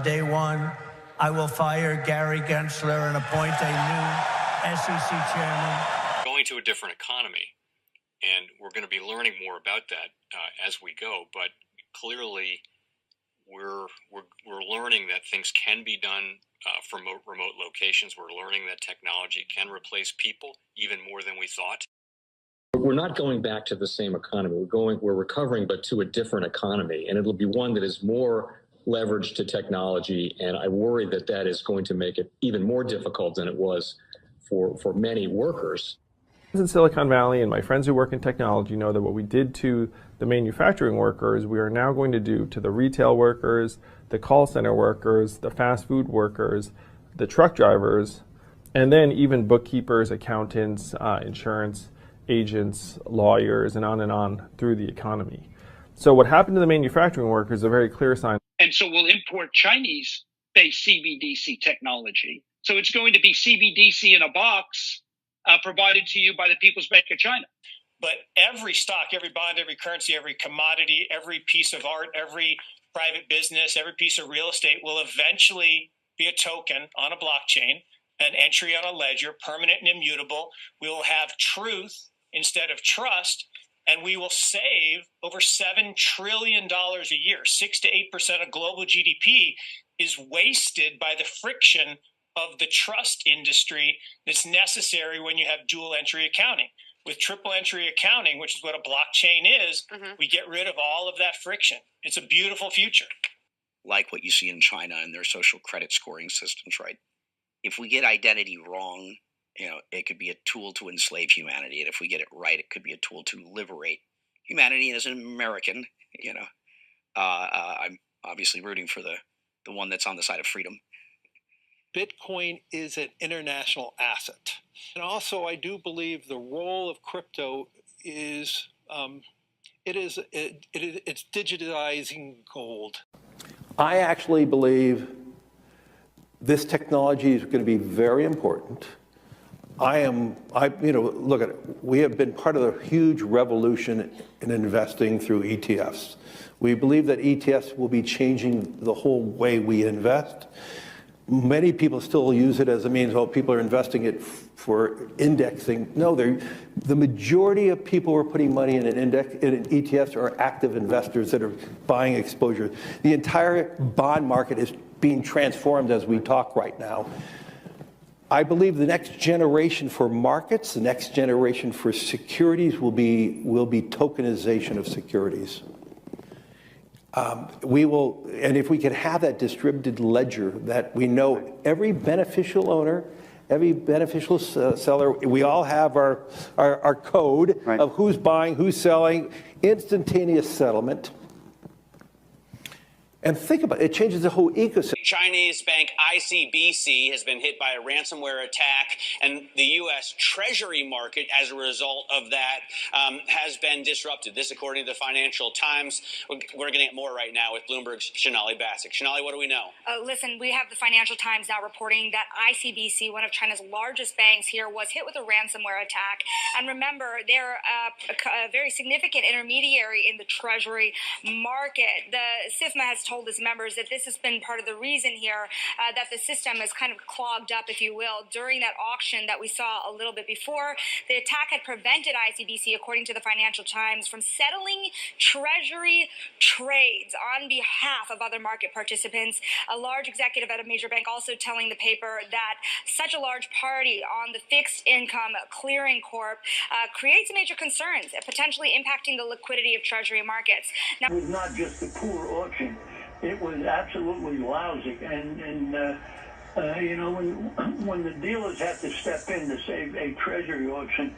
day one, I will fire Gary Gensler and appoint a new SEC chairman. Going to a different economy, and we're going to be learning more about that as we go. But clearly, we're learning that things can be done from remote locations. We're learning that technology can replace people even more than we thought. We're not going back to the same economy. We're recovering, but to a different economy, and it'll be one that is more leveraged to technology. And I worry that that is going to make it even more difficult than it was for many workers. In Silicon Valley, and my friends who work in technology know that what we did to the manufacturing workers, we are now going to do to the retail workers, the call center workers, the fast food workers, the truck drivers, and then even bookkeepers, accountants, insurance agents, lawyers, and on through the economy. So what happened to the manufacturing workers is a very clear sign. And so we'll import Chinese-based CBDC technology. So it's going to be CBDC in a box provided to you by the People's Bank of China. But every stock, every bond, every currency, every commodity, every piece of art, every private business, every piece of real estate will eventually be a token on a blockchain, an entry on a ledger, permanent and immutable. We will have truth instead of trust, and we will save over $7 trillion a year. 6 to 8% of global GDP is wasted by the friction of the trust industry that's necessary when you have dual entry accounting. With triple entry accounting, which is what a blockchain is, we get rid of all of that friction. It's a beautiful future. Like what you see in China and their social credit scoring systems, right? If we get identity wrong, it could be a tool to enslave humanity. And if we get it right, it could be a tool to liberate humanity. And as an American, I'm obviously rooting for the one that's on the side of freedom. Bitcoin is an international asset. And also, I do believe the role of crypto is, it's digitizing gold. I actually believe this technology is going to be very important. Look at it. We have been part of a huge revolution in investing through ETFs. We believe that ETFs will be changing the whole way we invest. Many people still use it as a means, people are investing it for indexing. No, the majority of people who are putting money in in ETFs are active investors that are buying exposure. The entire bond market is being transformed as we talk right now. I believe the next generation for markets, the next generation for securities will be tokenization of securities. And if we could have that distributed ledger that we know every beneficial owner, every beneficial seller, we all have our code of who's buying, who's selling, instantaneous settlement. And think about it, it changes the whole ecosystem. Chinese bank ICBC has been hit by a ransomware attack, and the U.S. Treasury market, as a result of that, has been disrupted. This, according to the Financial Times. We're getting it more right now with Bloomberg's Sonali Basak. Sonali, what do we know? Listen, we have the Financial Times now reporting that ICBC, one of China's largest banks here, was hit with a ransomware attack. And remember, they're a very significant intermediary in the Treasury market. The SIFMA has told its members that this has been part of the reason here that the system is kind of clogged up, if you will, during that auction that we saw a little bit before. The attack had prevented ICBC, according to the Financial Times, from settling Treasury trades on behalf of other market participants. A large executive at a major bank also telling the paper that such a large party on the fixed income clearing corp creates major concerns, potentially impacting the liquidity of Treasury markets. Now, it was not just a poor auction. It was absolutely lousy, and when the dealers have to step in to save a treasury auction,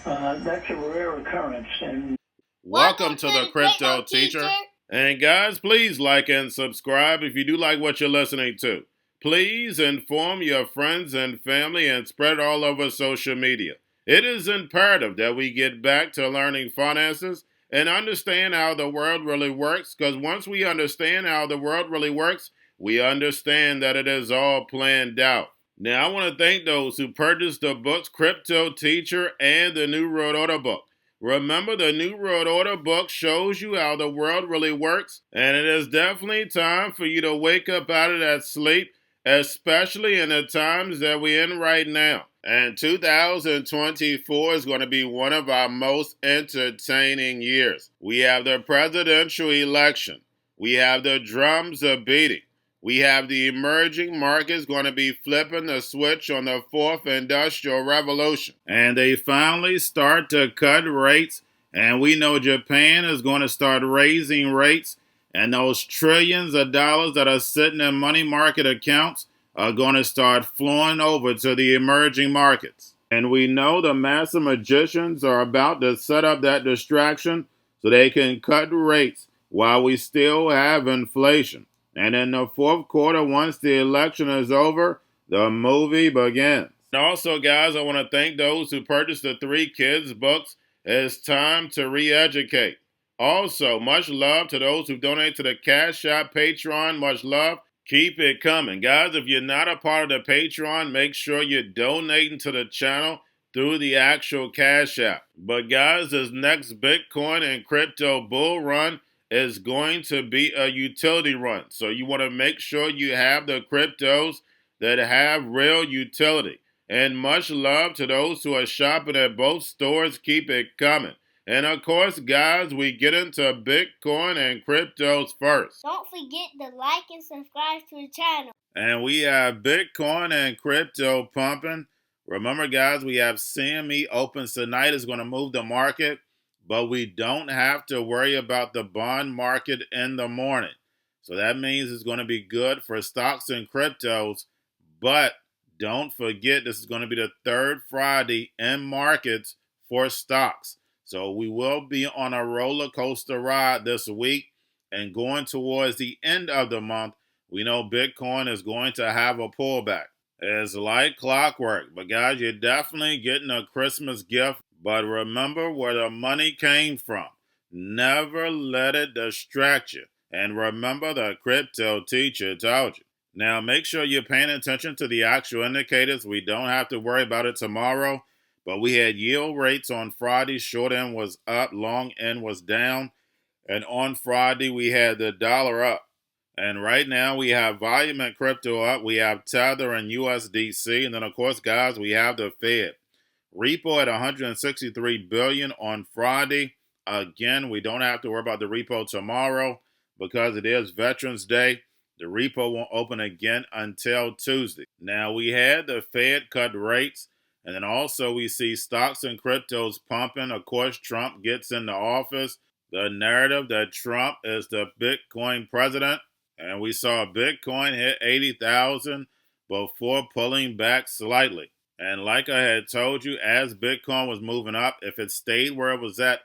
that's a rare occurrence. And welcome to the Crypto Teacher. And guys, please like and subscribe if you do like what you're listening to. Please inform your friends and family and spread all over social media. It is imperative that we get back to learning finances and understand how the world really works, because once we understand how the world really works, we understand that it is all planned out. Now, I want to thank those who purchased the books Cryptoteacher and the New World Order book. Remember, the New World Order book shows you how the world really works, and it is definitely time for you to wake up out of that sleep, especially in the times that we're in right now. And 2024 is going to be one of our most entertaining years. We have the presidential election. We have the drums a beating. We have the emerging markets going to be flipping the switch on the fourth industrial revolution. And they finally start to cut rates. And we know Japan is going to start raising rates. And those trillions of dollars that are sitting in money market accounts are going to start flowing over to the emerging markets. And we know the master magicians are about to set up that distraction so they can cut rates while we still have inflation. And in the fourth quarter, once the election is over, the movie begins. And also, guys, I want to thank those who purchased the 3 Kids books. It's time to re-educate. Also, much love to those who donate to the Cash App, Patreon. Much love. Keep it coming. Guys, if you're not a part of the Patreon, make sure you're donating to the channel through the actual Cash App. But guys, this next Bitcoin and crypto bull run is going to be a utility run. So you want to make sure you have the cryptos that have real utility. And much love to those who are shopping at both stores. Keep it coming. And of course, guys, we get into Bitcoin and cryptos first. Don't forget to like and subscribe to the channel. And we have Bitcoin and crypto pumping. Remember, guys, we have CME opens tonight. Is going to move the market. But we don't have to worry about the bond market in the morning. So that means it's going to be good for stocks and cryptos. But don't forget, this is going to be the third Friday in markets for stocks. So we will be on a roller coaster ride this week. And going towards the end of the month, we know Bitcoin is going to have a pullback. It's like clockwork. But guys, you're definitely getting a Christmas gift. But remember where the money came from. Never let it distract you. And remember, the crypto teacher told you. Now, make sure you're paying attention to the actual indicators. We don't have to worry about it tomorrow. But we had yield rates on Friday. Short end was up, long end was down. And on Friday, we had the dollar up. And right now, we have volume and crypto up. We have Tether and USDC. And then, of course, guys, we have the Fed. Repo at $163 billion on Friday. Again, we don't have to worry about the repo tomorrow because it is Veterans Day. The repo won't open again until Tuesday. Now, we had the Fed cut rates, and then also we see stocks and cryptos pumping. Of course, Trump gets into office. The narrative that Trump is the Bitcoin president, and we saw Bitcoin hit 80,000 before pulling back slightly. And like I had told you, as Bitcoin was moving up, if it stayed where it was at,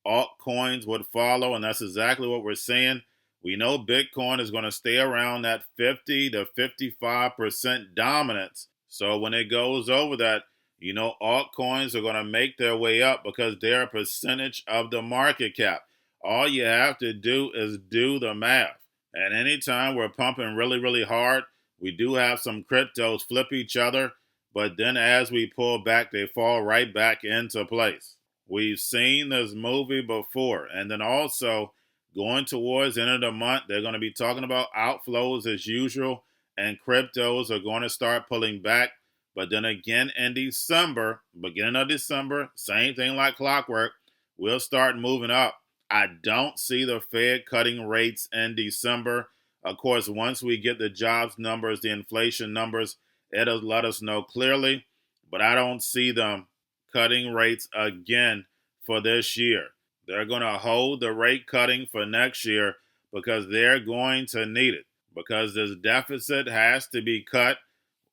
altcoins would follow, and that's exactly what we're seeing. We know Bitcoin is going to stay around that 50 to 55% dominance. So when it goes over that, you know, altcoins are going to make their way up because they're a percentage of the market cap. All you have to do is do the math. And anytime we're pumping really, really hard, we do have some cryptos flip each other. But then as we pull back, they fall right back into place. We've seen this movie before. And then also going towards the end of the month, they're going to be talking about outflows as usual. And cryptos are going to start pulling back. But then again in December, beginning of December, same thing like clockwork, we'll start moving up. I don't see the Fed cutting rates in December. Of course, once we get the jobs numbers, the inflation numbers, it'll let us know clearly, but I don't see them cutting rates again for this year. They're going to hold the rate cutting for next year because they're going to need it, because this deficit has to be cut.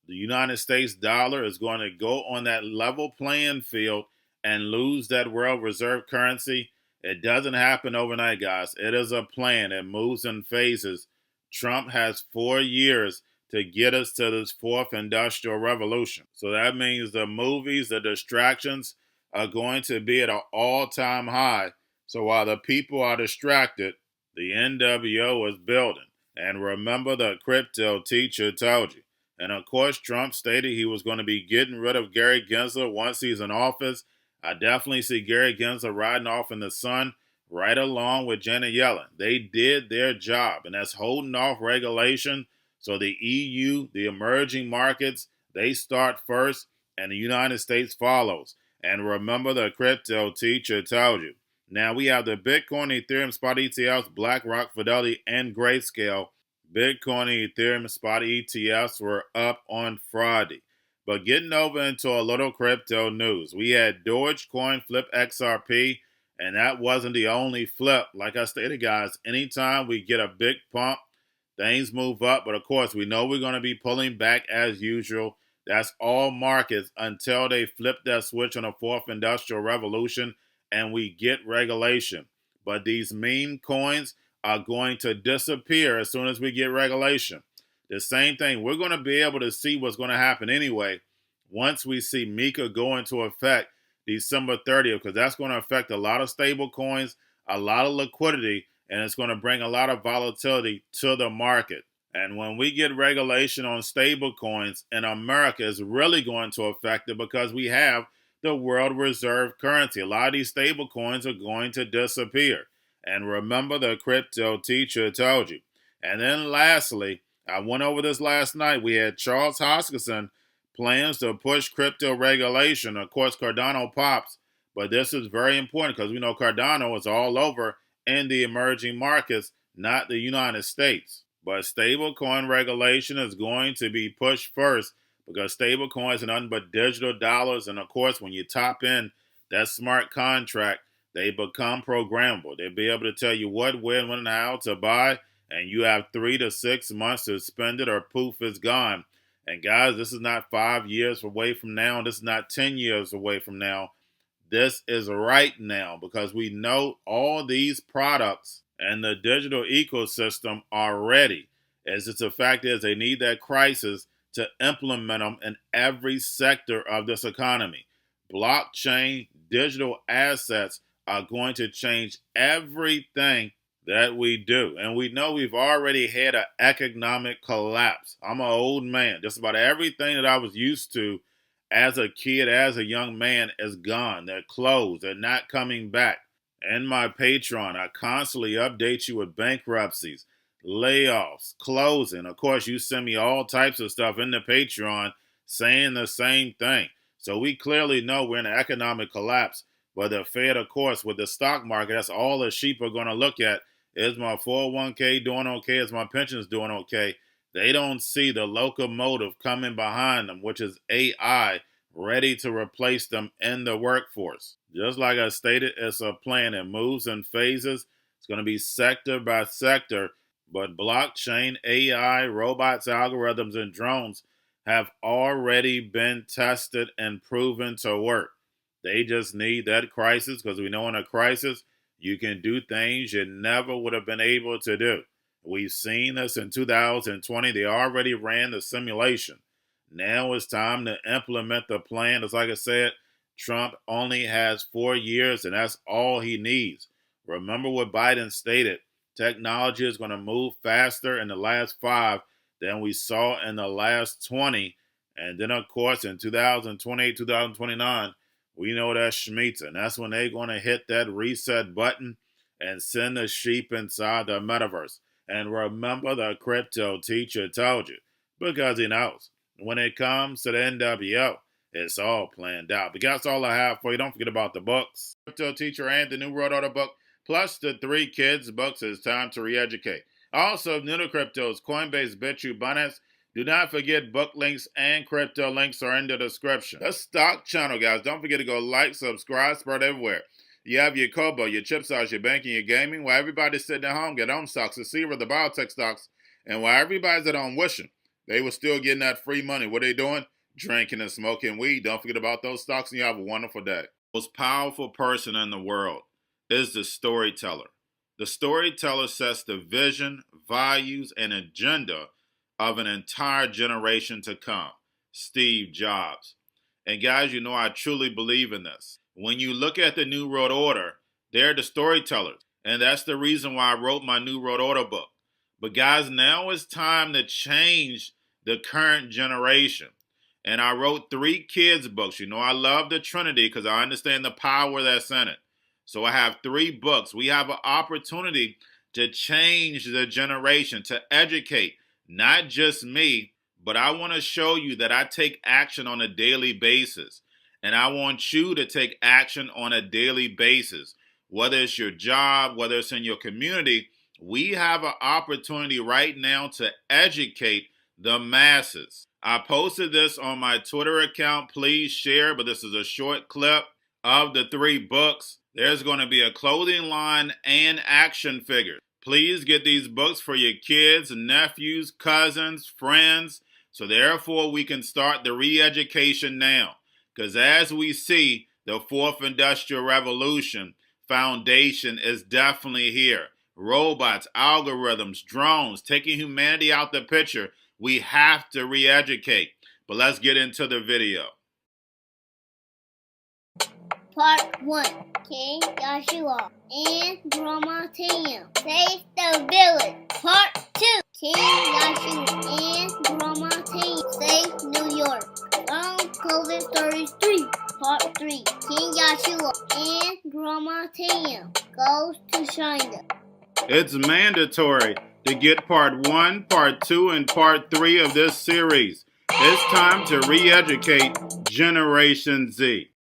The United States dollar is going to go on that level playing field and lose that world reserve currency. It doesn't happen overnight, guys. It is a plan. It moves in phases. Trump has 4 years to get us to this fourth industrial revolution. So that means the movies, the distractions are going to be at an all-time high. So while the people are distracted, the NWO is building. And remember, the crypto teacher told you. And of course, Trump stated he was going to be getting rid of Gary Gensler once he's in office. I definitely see Gary Gensler riding off in the sun right along with Janet Yellen. They did their job, and that's holding off regulation. So the EU, the emerging markets, they start first, and the United States follows. And remember, the crypto teacher told you. Now we have the Bitcoin, Ethereum, spot ETFs, BlackRock, Fidelity, and Grayscale. Bitcoin and Ethereum spot ETFs were up on Friday. But getting over into a little crypto news, we had Dogecoin flip XRP, and that wasn't the only flip. Like I stated, guys, anytime we get a big pump, things move up. But of course, we know we're going to be pulling back as usual. That's all markets until they flip that switch on a fourth industrial revolution and we get regulation. But these meme coins are going to disappear as soon as we get regulation. The same thing, we're going to be able to see what's going to happen anyway once we see Mika go into effect December 30th, because that's going to affect a lot of stable coins, a lot of liquidity, and it's going to bring a lot of volatility to the market. And when we get regulation on stable coins in America, it's really going to affect it because we have the world reserve currency. A lot of these stable coins are going to disappear. And remember, the crypto teacher told you. And then lastly, I went over this last night. We had Charles Hoskinson plans to push crypto regulation. Of course, Cardano pops, but this is very important because we know Cardano is all over in the emerging markets, not the United States. But stablecoin regulation is going to be pushed first because stablecoins are nothing but digital dollars. And of course, when you top in that smart contract, they become programmable. They'll be able to tell you what, when, and how to buy, and you have 3 to 6 months to spend it or poof, it's gone. And guys, this is not 5 years away from now. This is not 10 years away from now. This is right now because we know all these products and the digital ecosystem are ready. As it's a fact is they need that crisis to implement them in every sector of this economy. Blockchain, digital assets are going to change everything that we do. And we know we've already had an economic collapse. I'm an old man. Just about everything that I was used to as a kid, as a young man, is gone. They're closed. They're not coming back. In my Patreon, I constantly update you with bankruptcies, layoffs, closing. Of course, you send me all types of stuff in the Patreon saying the same thing. So we clearly know we're in an economic collapse. But the Fed, of course, with the stock market, that's all the sheep are going to look at. Is my 401k doing okay? Is my pensions doing okay? They don't see the locomotive coming behind them, which is AI, ready to replace them in the workforce. Just like I stated, it's a plan. It moves in phases. It's going to be sector by sector. But blockchain, AI, robots, algorithms, and drones have already been tested and proven to work. They just need that crisis because we know in a crisis, you can do things you never would have been able to do. We've seen this in 2020. They already ran the simulation. Now it's time to implement the plan. As like I said, Trump only has 4 years, and that's all he needs. Remember what Biden stated. Technology is going to move faster in the last 5 than we saw in the last 20. And then, of course, in 2028, 2029, we know that's Shemitah, and that's when they're going to hit that reset button and send the sheep inside the metaverse. And remember, the crypto teacher told you, because he knows. When it comes to the NWO, it's all planned out. But that's all I have for you. Don't forget about the books. Crypto Teacher and the new World Order book, plus the 3 kids books. It's time to re-educate. Also, new to cryptos, Coinbase, Bitrue, Binance. Do not forget book links and crypto links are in the description. The stock channel, guys. Don't forget to go like, subscribe, spread everywhere. You have your Kobo, your chip stocks, your banking, your gaming. While everybody's sitting at home, get home stocks, the Seaver, the biotech stocks. And while everybody's at home wishing they were still getting that free money, what are they doing? Drinking and smoking weed. Don't forget about those stocks, and you have a wonderful day. The most powerful person in the world is the storyteller. The storyteller sets the vision, values, and agenda of an entire generation to come. Steve Jobs. And guys, you know I truly believe in this. When you look at the New World Order, they're the storytellers. And that's the reason why I wrote my New World Order book. But guys, now it's time to change the current generation. And I wrote 3 kids books. You know, I love the Trinity because I understand the power that's in it. So I have 3 books. We have an opportunity to change the generation, to educate, not just me, but I want to show you that I take action on a daily basis. And I want you to take action on a daily basis. Whether it's your job, whether it's in your community, we have an opportunity right now to educate the masses. I posted this on my Twitter account. Please share, but this is a short clip of the 3 books. There's going to be a clothing line and action figures. Please get these books for your kids, nephews, cousins, friends, so therefore we can start the re-education now. Because as we see, the 4th Industrial Revolution foundation is definitely here. Robots, algorithms, drones, taking humanity out the picture. We have to re-educate. But let's get into the video. Part 1. King Joshua and Grandma Tam save the village. Part 2. King Joshua and Grandma Tam save New York from COVID-33. Part 3. King Joshua and Grandma Tam goes to China. It's mandatory to get part 1, part 2, and part 3 of this series. It's time to re-educate Generation Z.